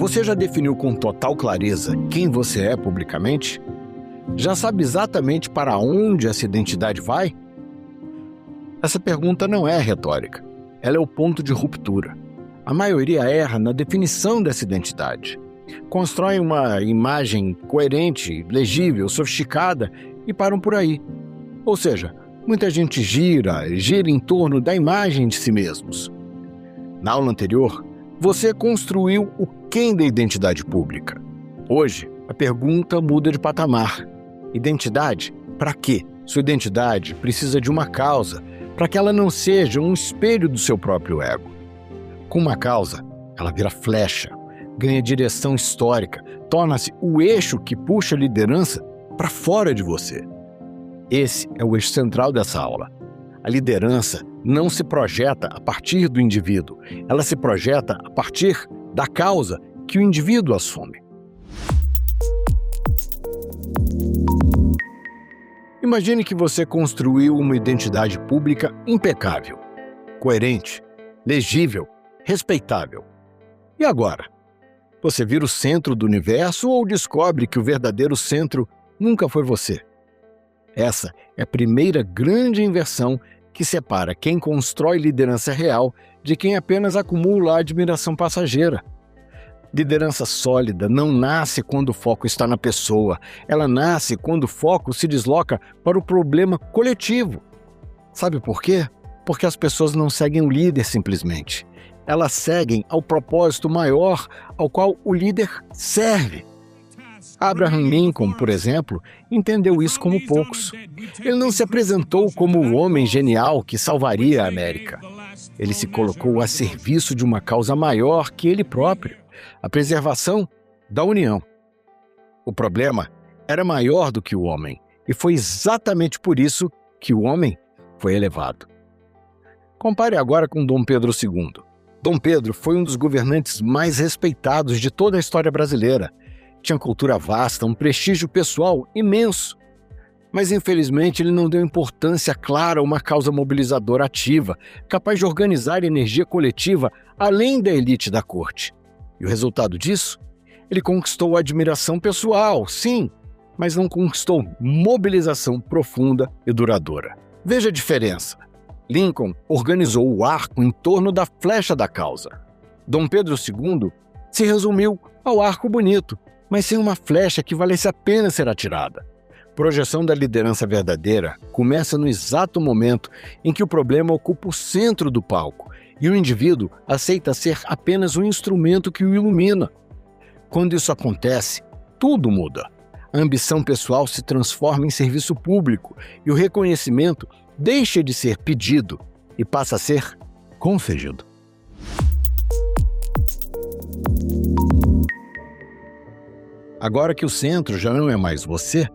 Você já definiu com total clareza quem você é publicamente? Já sabe exatamente para onde essa identidade vai? Essa pergunta não é retórica. Ela é o ponto de ruptura. A maioria erra na definição dessa identidade. Constrói uma imagem coerente, legível, sofisticada e param por aí. Ou seja, muita gente gira em torno da imagem de si mesmos. Na aula anterior, você construiu o quem da identidade pública. Hoje, a pergunta muda de patamar. Identidade? Para quê? Sua identidade precisa de uma causa, para que ela não seja um espelho do seu próprio ego. Com uma causa, ela vira flecha, ganha direção histórica, torna-se o eixo que puxa a liderança para fora de você. Esse é o eixo central dessa aula. A liderança não se projeta a partir do indivíduo, ela se projeta a partir da causa que o indivíduo assume. Imagine que você construiu uma identidade pública impecável, coerente, legível, respeitável. E agora? Você vira o centro do universo ou descobre que o verdadeiro centro nunca foi você? Essa é a primeira grande inversão que separa quem constrói liderança real de quem apenas acumula admiração passageira. Liderança sólida não nasce quando o foco está na pessoa, ela nasce quando o foco se desloca para o problema coletivo. Sabe por quê? Porque as pessoas não seguem o líder simplesmente. Elas seguem ao propósito maior ao qual o líder serve. Abraham Lincoln, por exemplo, entendeu isso como poucos. Ele não se apresentou como o homem genial que salvaria a América. Ele se colocou a serviço de uma causa maior que ele próprio, a preservação da União. O problema era maior do que o homem, e foi exatamente por isso que o homem foi elevado. Compare agora com Dom Pedro II. Dom Pedro foi um dos governantes mais respeitados de toda a história brasileira. Tinha cultura vasta, um prestígio pessoal imenso. Mas, infelizmente, ele não deu importância clara a uma causa mobilizadora ativa, capaz de organizar energia coletiva além da elite da corte. E o resultado disso? Ele conquistou admiração pessoal, sim, mas não conquistou mobilização profunda e duradoura. Veja a diferença. Lincoln organizou o arco em torno da flecha da causa. Dom Pedro II se resumiu ao arco bonito, mas sem uma flecha que valesse a pena ser atirada. Projeção da liderança verdadeira começa no exato momento em que o problema ocupa o centro do palco e o indivíduo aceita ser apenas um instrumento que o ilumina. Quando isso acontece, tudo muda. A ambição pessoal se transforma em serviço público e o reconhecimento deixa de ser pedido e passa a ser concedido. Agora que o centro já não é mais você,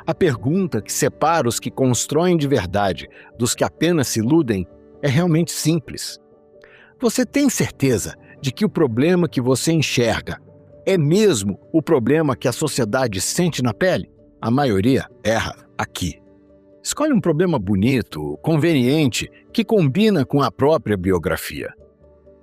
a pergunta que separa os que constroem de verdade dos que apenas se iludem é realmente simples. Você tem certeza de que o problema que você enxerga é mesmo o problema que a sociedade sente na pele? A maioria erra aqui. Escolhe um problema bonito, conveniente, que combina com a própria biografia.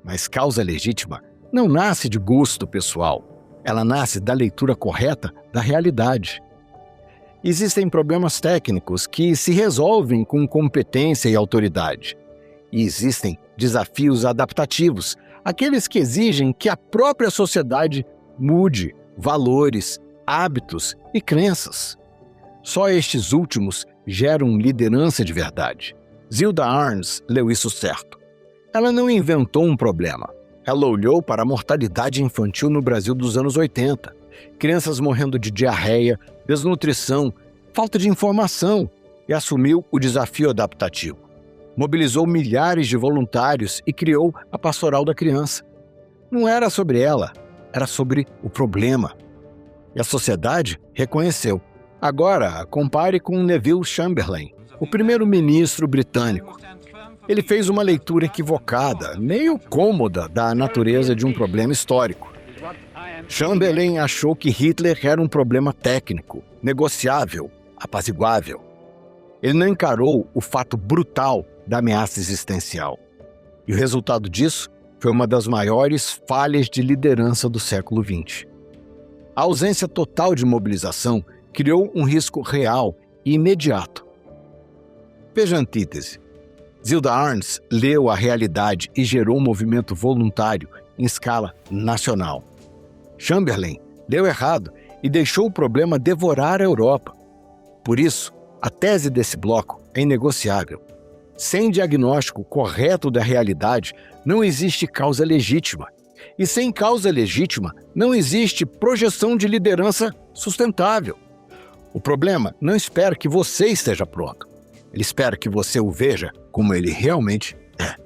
Mas causa legítima não nasce de gosto pessoal. Ela nasce da leitura correta da realidade. Existem problemas técnicos que se resolvem com competência e autoridade. E existem desafios adaptativos, aqueles que exigem que a própria sociedade mude valores, hábitos e crenças. Só estes últimos geram liderança de verdade. Zilda Arnes leu isso certo. Ela não inventou um problema. Ela olhou para a mortalidade infantil no Brasil dos anos 80. Crianças morrendo de diarreia, desnutrição, falta de informação, e assumiu o desafio adaptativo. Mobilizou milhares de voluntários e criou a Pastoral da Criança. Não era sobre ela, era sobre o problema. E a sociedade reconheceu. Agora, compare com Neville Chamberlain, o primeiro-ministro britânico. Ele fez uma leitura equivocada, meio cômoda, da natureza de um problema histórico. Chamberlain achou que Hitler era um problema técnico, negociável, apaziguável. Ele não encarou o fato brutal da ameaça existencial. E o resultado disso foi uma das maiores falhas de liderança do século XX. A ausência total de mobilização criou um risco real e imediato. Veja a antítese. Zilda Arnes leu a realidade e gerou um movimento voluntário em escala nacional. Chamberlain leu errado e deixou o problema devorar a Europa. Por isso, a tese desse bloco é inegociável. Sem diagnóstico correto da realidade, não existe causa legítima. E sem causa legítima, não existe projeção de liderança sustentável. O problema não espera que você esteja pronto. Ele espera que você o veja como ele realmente é.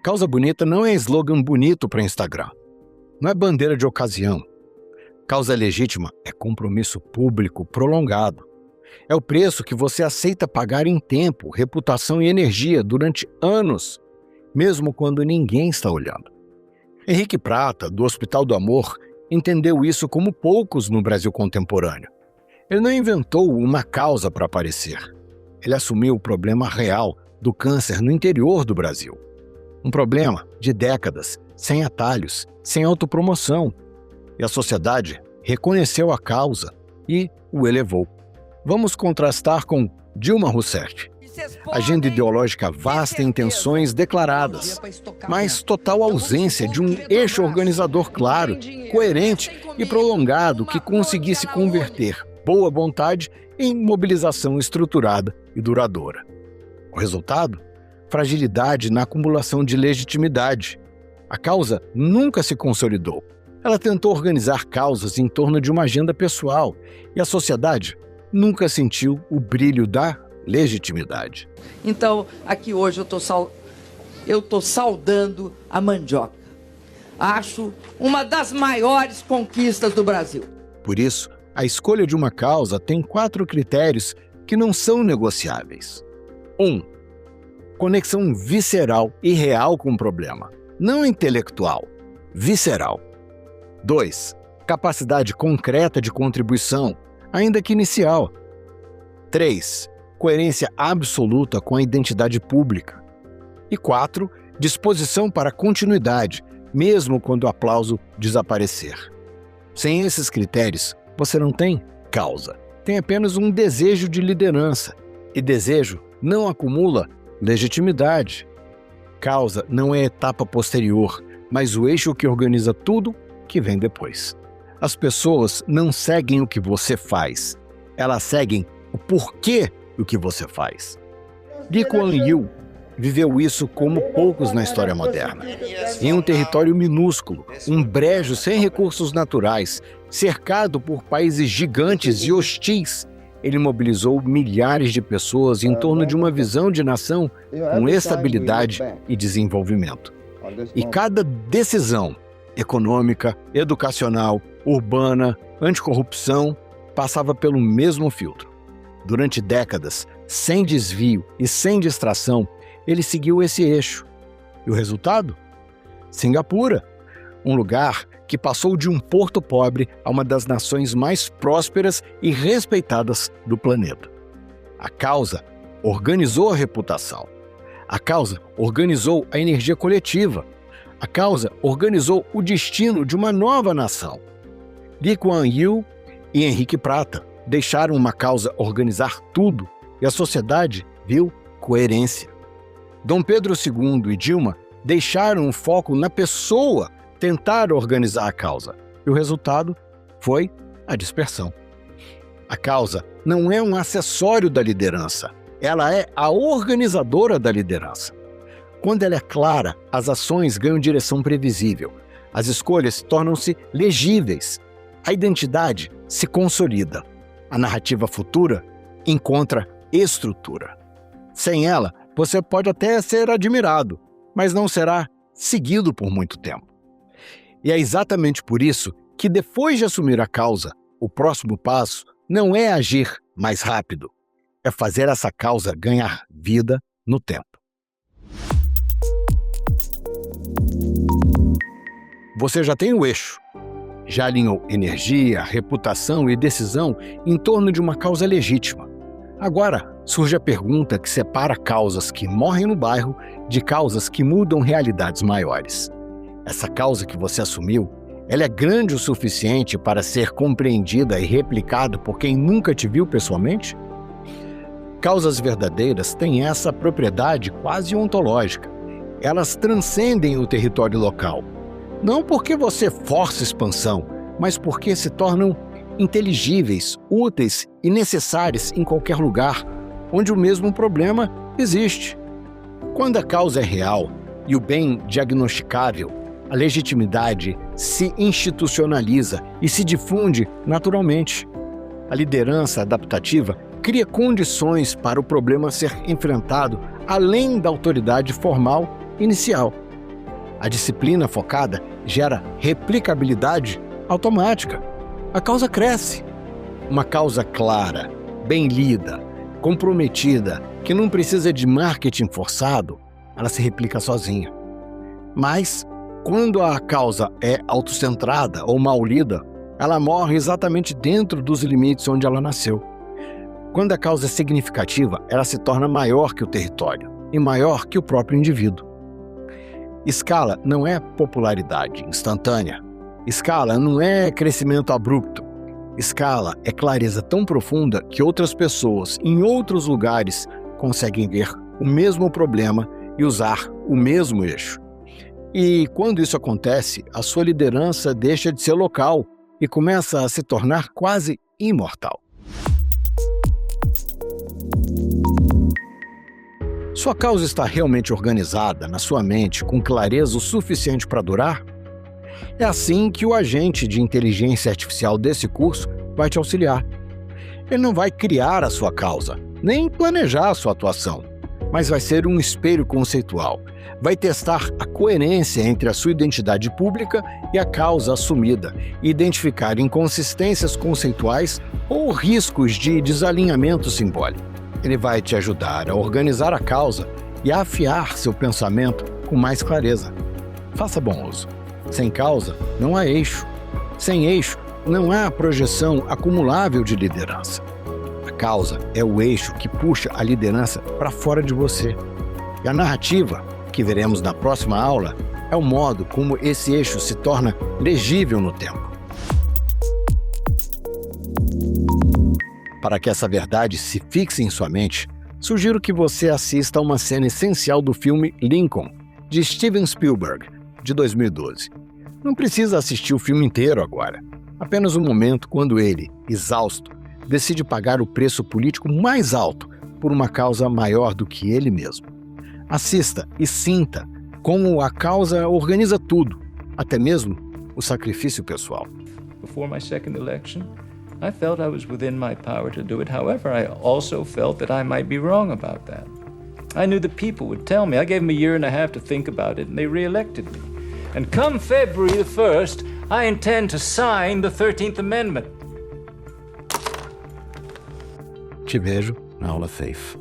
Causa bonita não é slogan bonito para Instagram. Não é bandeira de ocasião. Causa legítima é compromisso público prolongado. É o preço que você aceita pagar em tempo, reputação e energia durante anos, mesmo quando ninguém está olhando. Henrique Prata, do Hospital do Amor, entendeu isso como poucos no Brasil contemporâneo. Ele não inventou uma causa para aparecer. Ele assumiu o problema real do câncer no interior do Brasil. Um problema de décadas, sem atalhos, sem autopromoção. E a sociedade reconheceu a causa e o elevou. Vamos contrastar com Dilma Rousseff. Agenda ideológica vasta e intenções declaradas, mas total ausência de um eixo organizador claro, coerente e prolongado que conseguisse converter boa vontade em mobilização estruturada e duradoura. O resultado? Fragilidade na acumulação de legitimidade. A causa nunca se consolidou. Ela tentou organizar causas em torno de uma agenda pessoal e a sociedade nunca sentiu o brilho da legitimidade. Então, aqui hoje eu estou saudando a mandioca. Acho uma das maiores conquistas do Brasil. Por isso, a escolha de uma causa tem 4 critérios que não são negociáveis. 1. Conexão visceral e real com o problema. Não intelectual, visceral. 2. Capacidade concreta de contribuição, ainda que inicial. 3. Coerência absoluta com a identidade pública. E 4. Disposição para continuidade, mesmo quando o aplauso desaparecer. Sem esses critérios, você não tem causa. Tem apenas um desejo de liderança. E desejo não acumula legitimidade. Causa não é etapa posterior, mas o eixo que organiza tudo que vem depois. As pessoas não seguem o que você faz. Elas seguem o porquê do que você faz. Lee Kuan Yew viveu isso como poucos na história moderna. Em um território minúsculo, um brejo sem recursos naturais, cercado por países gigantes e hostis, ele mobilizou milhares de pessoas em torno de uma visão de nação com estabilidade e desenvolvimento. E cada decisão econômica, educacional, urbana, anticorrupção, passava pelo mesmo filtro. Durante décadas, sem desvio e sem distração, ele seguiu esse eixo. E o resultado? Singapura, um lugar que passou de um porto pobre a uma das nações mais prósperas e respeitadas do planeta. A causa organizou a reputação. A causa organizou a energia coletiva. A causa organizou o destino de uma nova nação. Lee Kuan Yew e Henrique Prata deixaram uma causa organizar tudo e a sociedade viu coerência. Dom Pedro II e Dilma deixaram o foco na pessoa tentar organizar a causa. E o resultado foi a dispersão. A causa não é um acessório da liderança, ela é a organizadora da liderança. Quando ela é clara, as ações ganham direção previsível, as escolhas tornam-se legíveis, a identidade se consolida, a narrativa futura encontra estrutura. Sem ela, você pode até ser admirado, mas não será seguido por muito tempo. E é exatamente por isso que, depois de assumir a causa, o próximo passo não é agir mais rápido, é fazer essa causa ganhar vida no tempo. Você já tem o eixo, já alinhou energia, reputação e decisão em torno de uma causa legítima. Agora, surge a pergunta que separa causas que morrem no bairro de causas que mudam realidades maiores. Essa causa que você assumiu, ela é grande o suficiente para ser compreendida e replicada por quem nunca te viu pessoalmente? Causas verdadeiras têm essa propriedade quase ontológica. Elas transcendem o território local. Não porque você força expansão, mas porque se tornam inteligíveis, úteis e necessárias em qualquer lugar onde o mesmo problema existe. Quando a causa é real e o bem diagnosticável, a legitimidade se institucionaliza e se difunde naturalmente. A liderança adaptativa cria condições para o problema ser enfrentado além da autoridade formal inicial. A disciplina focada gera replicabilidade automática. A causa cresce. Uma causa clara, bem lida, comprometida, que não precisa de marketing forçado, ela se replica sozinha. Mas, quando a causa é autocentrada ou mal lida, ela morre exatamente dentro dos limites onde ela nasceu. Quando a causa é significativa, ela se torna maior que o território e maior que o próprio indivíduo. Escala não é popularidade instantânea. Escala não é crescimento abrupto. Escala é clareza tão profunda que outras pessoas em outros lugares conseguem ver o mesmo problema e usar o mesmo eixo. E quando isso acontece, a sua liderança deixa de ser local e começa a se tornar quase imortal. Sua causa está realmente organizada na sua mente com clareza o suficiente para durar? É assim que o agente de inteligência artificial desse curso vai te auxiliar. Ele não vai criar a sua causa, nem planejar a sua atuação, mas vai ser um espelho conceitual. Vai testar a coerência entre a sua identidade pública e a causa assumida, e identificar inconsistências conceituais ou riscos de desalinhamento simbólico. Ele vai te ajudar a organizar a causa e a afiar seu pensamento com mais clareza. Faça bom uso. Sem causa, não há eixo. Sem eixo, não há projeção acumulável de liderança. A causa é o eixo que puxa a liderança para fora de você. E a narrativa, que veremos na próxima aula, é o modo como esse eixo se torna legível no tempo. Para que essa verdade se fixe em sua mente, sugiro que você assista a uma cena essencial do filme Lincoln, de Steven Spielberg, de 2012. Não precisa assistir o filme inteiro agora. Apenas um momento quando ele, exausto, decide pagar o preço político mais alto por uma causa maior do que ele mesmo. Assista e sinta como a causa organiza tudo, até mesmo o sacrifício pessoal. Before my second election, I felt I was within my power to do it. However, I also felt that I might be wrong about that. I knew the people would tell me. I gave them a year and a half to think about it, and they re-elected me. And come February the 1st, I intend to sign the 13th Amendment. Te vejo na aula Faith.